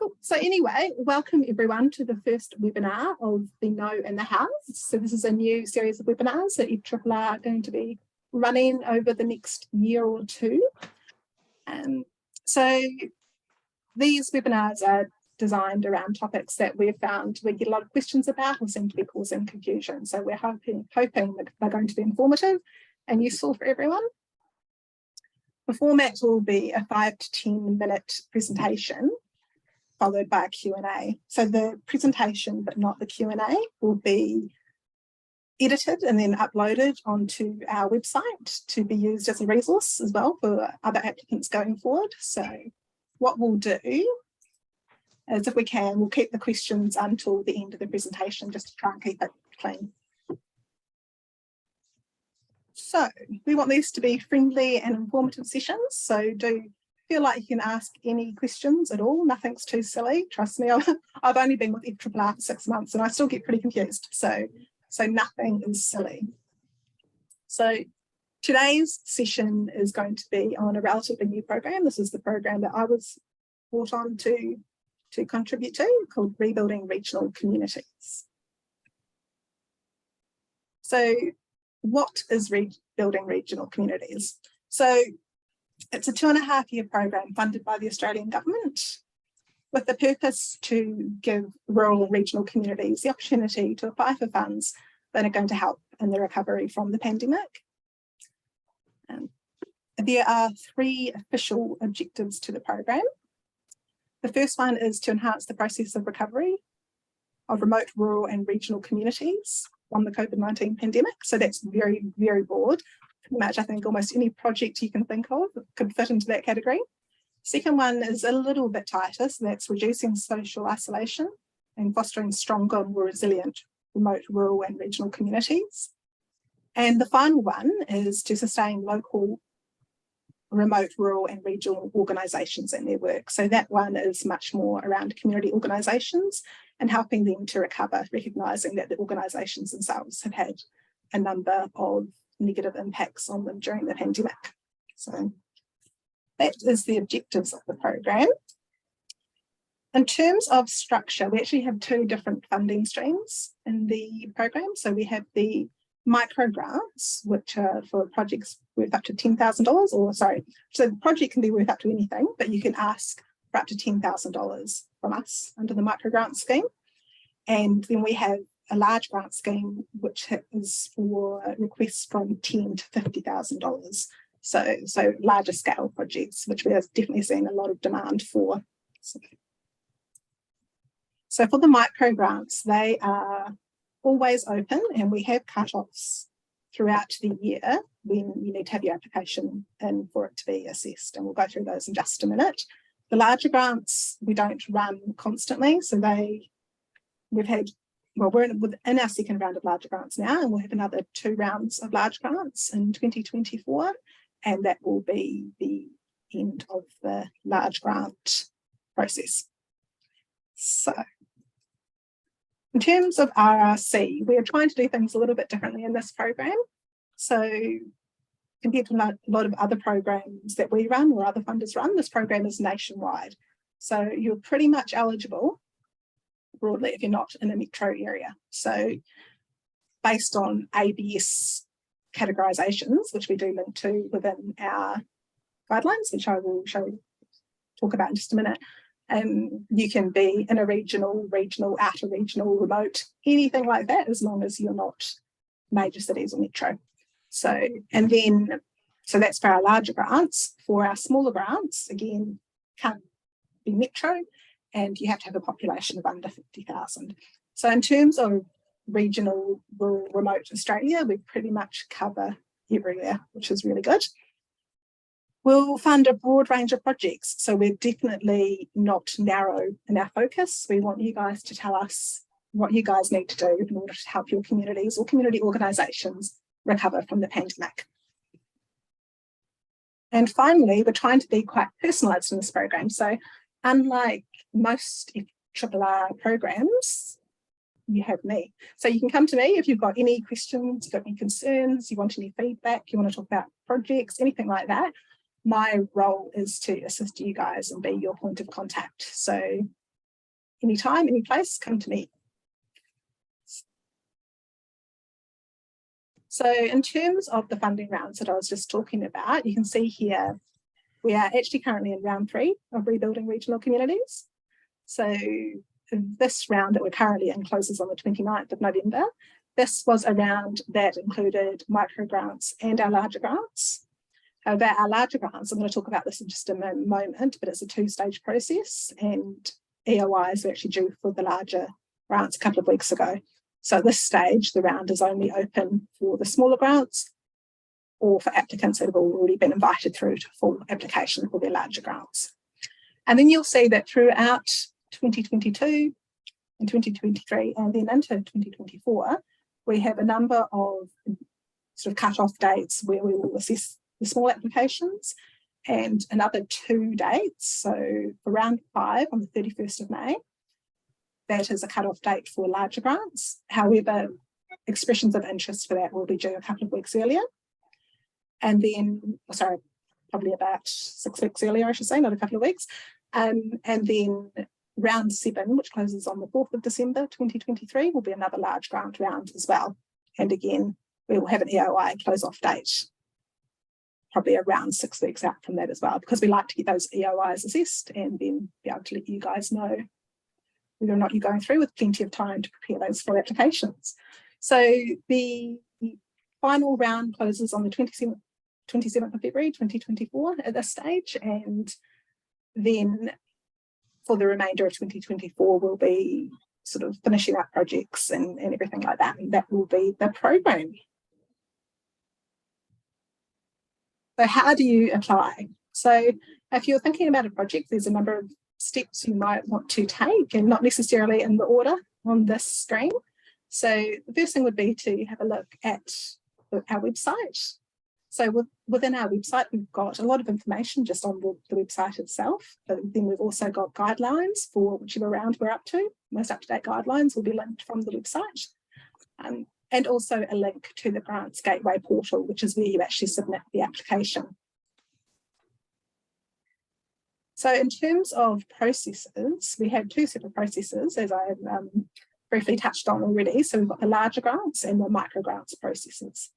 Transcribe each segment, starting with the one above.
Cool. So anyway, welcome everyone to the first webinar of the Know in the House. So this is a new series of webinars that FRRR are going to be running over the next year or two. So these webinars are designed around topics that we've found we get a lot of questions about or seem to be causing confusion. So we're hoping that they're going to be informative and useful for everyone. The format will be a 5 to 10 minute presentation followed by a Q&A. So the presentation, but not the Q&A, will be edited and then uploaded onto our website to be used as a resource as well for other applicants going forward. So what we'll do is, if we can, we'll keep the questions until the end of the presentation just to try and keep it clean. So we want these to be friendly and informative sessions, so do feel like you can ask any questions at all. Nothing's too silly. Trust me, I've only been with FRRR for 6 months and I still get pretty confused. So nothing is silly. So today's session is going to be on a relatively new program. This is the program that I was brought on to contribute to, called Rebuilding Regional Communities. So what is Rebuilding Regional Communities? So it's a 2.5-year program funded by the Australian government with the purpose to give rural and regional communities the opportunity to apply for funds that are going to help in the recovery from the pandemic. There are 3 official objectives to the program. The first one is to enhance the process of recovery of remote, rural and regional communities from the COVID-19 pandemic. So that's very, very broad. Pretty much, I think almost any project you can think of could fit into that category. Second one is a little bit tighter, so that's reducing social isolation and fostering stronger, more resilient remote, rural and regional communities. And the final one is to sustain local, remote, rural and regional organisations and their work. So that one is much more around community organisations and helping them to recover, recognising that the organisations themselves have had a number of negative impacts on them during the pandemic. So that is the objectives of the program. In terms of structure, we actually have 2 different funding streams in the program. So we have the micro grants, which are for projects worth up to $10,000, or sorry, so the project can be worth up to anything, but you can ask for up to $10,000 from us under the micro grant scheme. And then we have a large grant scheme, which is for requests from $10,000 to $50,000. So larger scale projects, which we are definitely seeing a lot of demand for. So for the micro grants, they are always open and we have cut-offs throughout the year when you need to have your application in for it to be assessed. And we'll go through those in just a minute. The larger grants, we don't run constantly. So we've had, well, we're in our second round of larger grants now, and we'll have another 2 rounds of large grants in 2024, and that will be the end of the large grant process. So in terms of RRC, we are trying to do things a little bit differently in this program. So compared to a lot of other programs that we run or other funders run, this program is nationwide. So you're pretty much eligible broadly if you're not in a metro area. So based on ABS categorisations, which we do link to within our guidelines, which I will talk about in just a minute, you can be in a regional, outer regional, remote, anything like that, as long as you're not major cities or metro. So that's for our larger grants. For our smaller grants, again, can't be metro, and you have to have a population of under 50,000. So in terms of regional, rural, remote Australia, we pretty much cover everywhere, which is really good. We'll fund a broad range of projects, so we're definitely not narrow in our focus. We want you guys to tell us what you guys need to do in order to help your communities or community organisations recover from the pandemic. And finally, we're trying to be quite personalised in this program. So unlike most FRRR programs, you have me. So you can come to me if you've got any questions, you've got any concerns, you want any feedback, you want to talk about projects, anything like that. My role is to assist you guys and be your point of contact. So anytime, any place, come to me. So in terms of the funding rounds that I was just talking about, you can see here, we are actually currently in round 3 of Rebuilding Regional Communities. So this round that we're currently in closes on the 29th of November. This was a round that included micro grants and our larger grants. However, our larger grants, I'm going to talk about this in just a moment, but it's a 2-stage process, and EOIs were actually due for the larger grants a couple of weeks ago. So at this stage, the round is only open for the smaller grants or for applicants that have already been invited through to full application for their larger grants. And then you'll see that throughout 2022 and 2023 and then into 2024, we have a number of sort of cut-off dates where we will assess the small applications, and another 2 dates. So for round 5 on the 31st of May, that is a cut-off date for larger grants. However, expressions of interest for that will be due a couple of weeks earlier. And then, sorry, probably about 6 weeks earlier, I should say, not a couple of weeks. And then round 7, which closes on the 4th of December 2023, will be another large grant round as well. And again, we will have an EOI close-off date probably around 6 weeks out from that as well, because we like to get those EOIs assessed and then be able to let you guys know whether or not you're going through, with plenty of time to prepare those full applications. So the final round closes on the 27th of February 2024 at this stage, and then for the remainder of 2024 we'll be sort of finishing up projects and everything like that, and that will be the program. So how do you apply? So if you're thinking about a project, there's a number of steps you might want to take, and not necessarily in the order on this screen. So the first thing would be to have a look at our website. So within our website, we've got a lot of information just on the website itself, but then we've also got guidelines for whichever round we're up to. Most up-to-date guidelines will be linked from the website. And also a link to the Grants Gateway portal, which is where you actually submit the application. So in terms of processes, we have 2 separate processes, as I have briefly touched on already. So we've got the larger grants and the micro grants processes.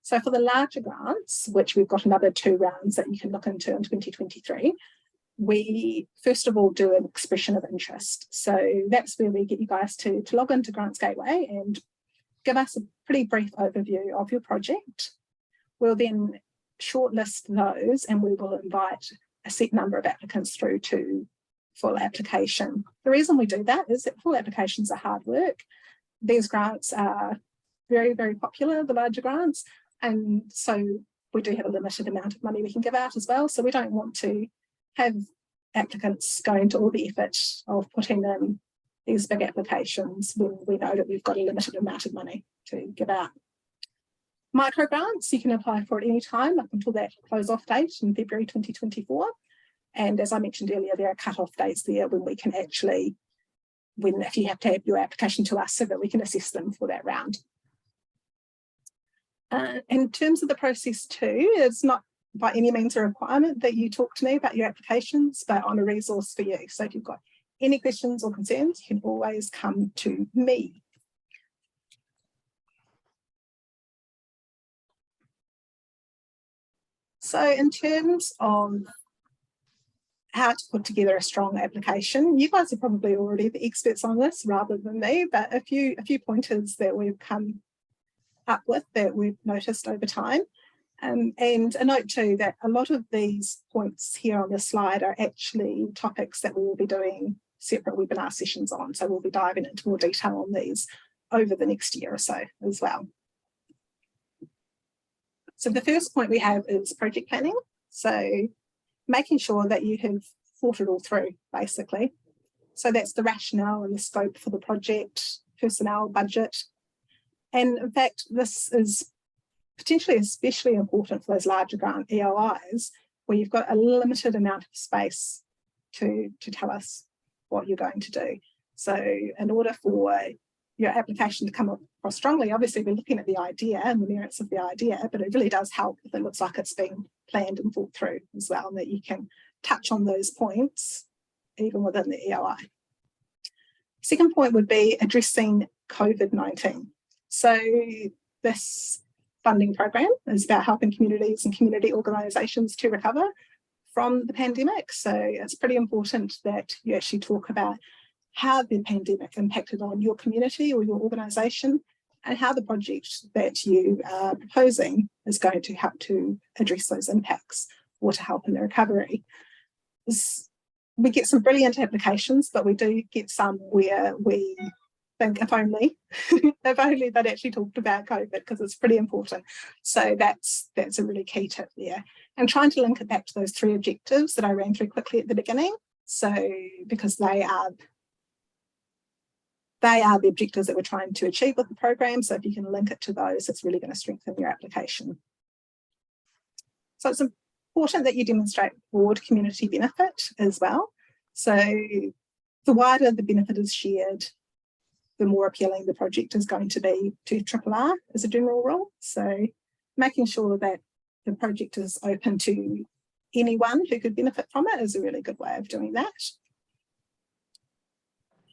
So for the larger grants, which we've got another 2 rounds that you can look into in 2023, we first of all do an expression of interest. So that's where we get you guys to log into Grants Gateway and give us a pretty brief overview of your project. We'll then shortlist those, and we will invite a set number of applicants through to full application. The reason we do that is that full applications are hard work. These grants are very, very popular, the larger grants, and so we do have a limited amount of money we can give out as well. So we don't want to have applicants going to all the effort of putting in these big applications when we know that we've got a limited amount of money to give out. Micro grants, you can apply for at any time up until that close-off date in February 2024. And as I mentioned earlier, there are cut-off dates there when we can actually, if you have to have your application to us so that we can assess them for that round. In terms of the process too, it's not by any means a requirement that you talk to me about your applications, but I'm a resource for you. So if you've got any questions or concerns, you can always come to me. So in terms of how to put together a strong application, you guys are probably already the experts on this rather than me, but a few pointers that we've come up with that we've noticed over time. And a note too that a lot of these points here on this slide are actually topics that we will be doing separate webinar sessions on. So we'll be diving into more detail on these over the next year or so as well. So the first point we have is project planning. So making sure that you have thought it all through, basically. So that's the rationale and the scope for the project, personnel, budget. And in fact, this is potentially especially important for those larger grant EOIs, where you've got a limited amount of space to tell us what you're going to do. So in order for your application to come across strongly, obviously we're looking at the idea and the merits of the idea, but it really does help if it looks like it's been planned and thought through as well, and that you can touch on those points even within the EOI. Second point would be addressing COVID-19. So this funding program is about helping communities and community organisations to recover from the pandemic. So it's pretty important that you actually talk about how the pandemic impacted on your community or your organisation, and how the project that you are proposing is going to help to address those impacts or to help in the recovery. We get some brilliant applications, but we do get some where we think if only they'd actually talked about COVID, because it's pretty important. So that's a really key tip there. And trying to link it back to those 3 objectives that I ran through quickly at the beginning. So because they are the objectives that we're trying to achieve with the program. So if you can link it to those, it's really going to strengthen your application. So it's important that you demonstrate broad community benefit as well. So the wider the benefit is shared, the more appealing the project is going to be to FRRR as a general rule. So making sure that the project is open to anyone who could benefit from it is a really good way of doing that.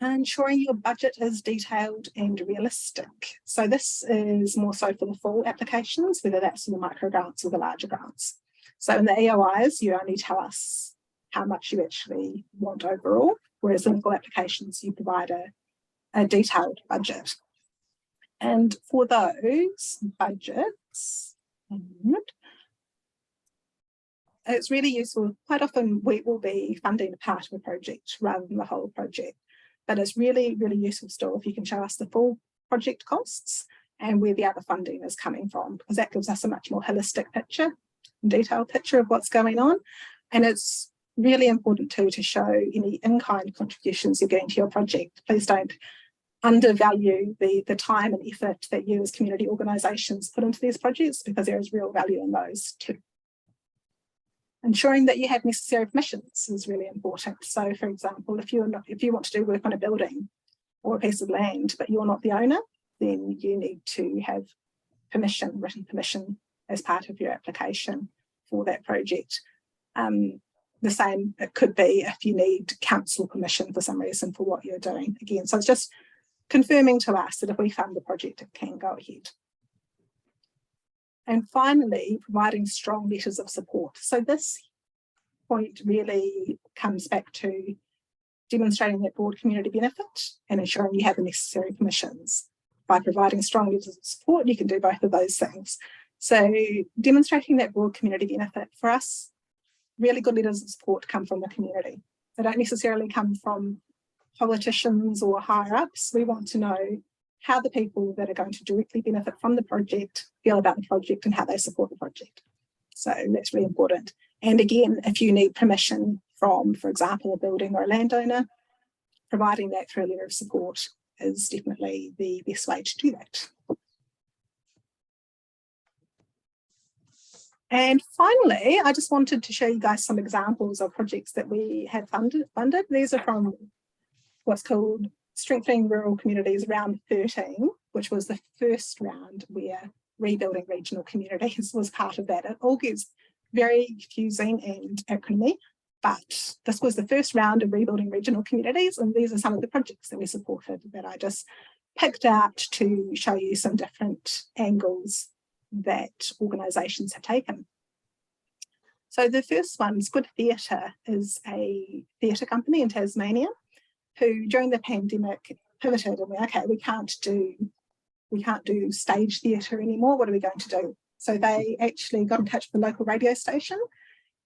And ensuring your budget is detailed and realistic. So this is more so for the full applications, whether that's in the micro grants or the larger grants. So in the EOIs, you only tell us how much you actually want overall, whereas in the full applications, you provide a detailed budget. And for those budgets, it's really useful. Quite often we will be funding a part of a project rather than the whole project. But it's really, really useful still if you can show us the full project costs and where the other funding is coming from, because that gives us a much more holistic picture, detailed picture of what's going on. And it's really important too to show any in-kind contributions you're getting to your project. Please don't undervalue the time and effort that you as community organisations put into these projects, because there is real value in those too. Ensuring that you have necessary permissions is really important. So, for example, if you want to do work on a building or a piece of land, but you're not the owner, then you need to have permission, written permission, as part of your application for that project. The same it could be if you need council permission for some reason for what you're doing. Again, so it's just confirming to us that if we fund the project, it can go ahead. And finally, providing strong letters of support. So this point really comes back to demonstrating that broad community benefit and ensuring you have the necessary permissions. By providing strong letters of support, you can do both of those things. So demonstrating that broad community benefit, for us, really good letters of support come from the community. They don't necessarily come from politicians or higher ups. We want to know how the people that are going to directly benefit from the project feel about the project and how they support the project. So that's really important. And again, if you need permission from, for example, a building or a landowner, providing that through a letter of support is definitely the best way to do that. And finally, I just wanted to show you guys some examples of projects that we have funded. These are from what's called Strengthening Rural Communities Round 13, which was the first round where Rebuilding Regional Communities was part of that. It all gets very confusing and acronymy, but this was the first round of Rebuilding Regional Communities, and these are some of the projects that we supported that I just picked out to show you some different angles that organisations have taken. So the first one, Good Theatre, is a theatre company in Tasmania who during the pandemic pivoted and we can't do stage theatre anymore. What are we going to do? So they actually got in touch with the local radio station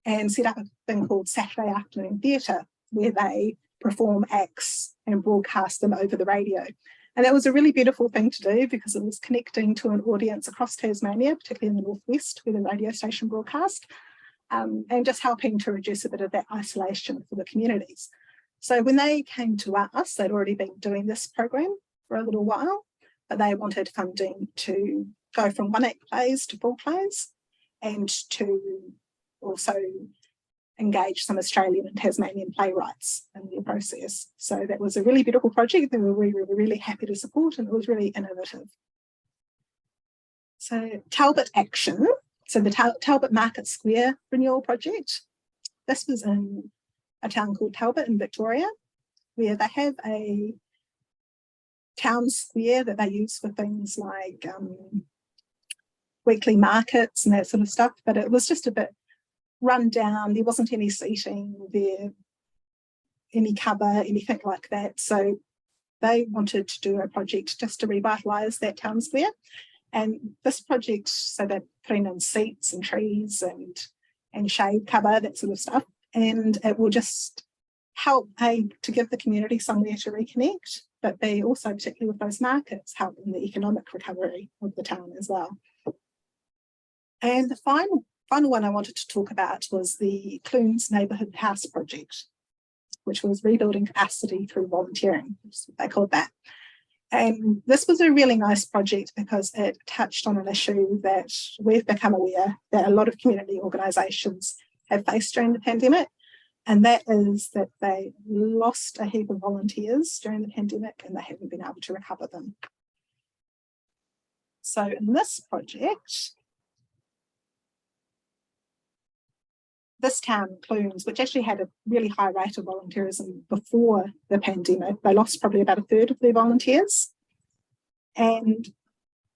and set up a thing called Saturday Afternoon Theatre, where they perform acts and broadcast them over the radio. And that was a really beautiful thing to do because it was connecting to an audience across Tasmania, particularly in the northwest where the radio station broadcast, and just helping to reduce a bit of that isolation for the communities. So when they came to us, they'd already been doing this program for a little while, but they wanted funding to go from one-act plays to full plays and to also engage some Australian and Tasmanian playwrights in the process. So that was a really beautiful project that we were really happy to support, and it was really innovative. So Talbot Action, so the Talbot Market Square Renewal Project. This was in a town called Talbot in Victoria, where they have a town square that they use for things like weekly markets and that sort of stuff, but it was just a bit run down. There wasn't any seating there, any cover, anything like that. So they wanted to do a project just to revitalise that town square. And this project, so they're putting in seats and trees and shade cover, that sort of stuff. And it will just help to give the community somewhere to reconnect, but they also, particularly with those markets, help in the economic recovery of the town as well. And the final one I wanted to talk about was the Clunes Neighbourhood House project, which was rebuilding capacity through volunteering, they called that. And this was a really nice project because it touched on an issue that we've become aware that a lot of community organisations have faced during the pandemic, and that is that they lost a heap of volunteers during the pandemic and they haven't been able to recover them. So in this project, this town, Clunes, which actually had a really high rate of volunteerism before the pandemic, they lost probably about a third of their volunteers. And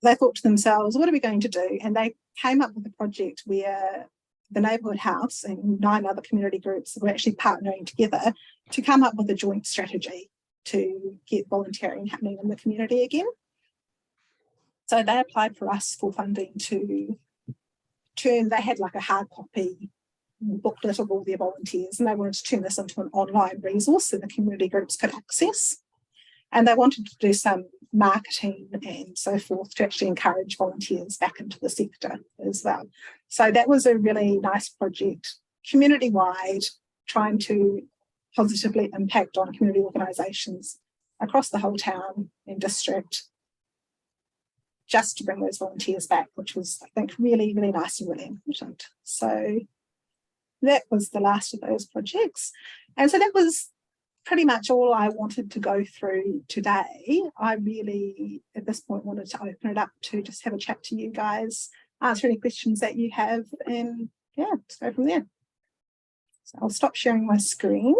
they thought to themselves, what are we going to do? And they came up with a project where the neighbourhood house and 9 other community groups were actually partnering together to come up with a joint strategy to get volunteering happening in the community again. So they applied for us for funding to turn, they had like a hard copy booklet of all their volunteers, and they wanted to turn this into an online resource that the community groups could access. And they wanted to do some marketing and so forth to actually encourage volunteers back into the sector as well. So that was a really nice project, community-wide, trying to positively impact on community organisations across the whole town and district, just to bring those volunteers back, which was, I think, really, really nice and really important. So that was the last of those projects. And so that was pretty much all I wanted to go through today. I really, at this point, wanted to open it up to just have a chat to you guys, answer any questions that you have, and yeah, just go from there. So I'll stop sharing my screen.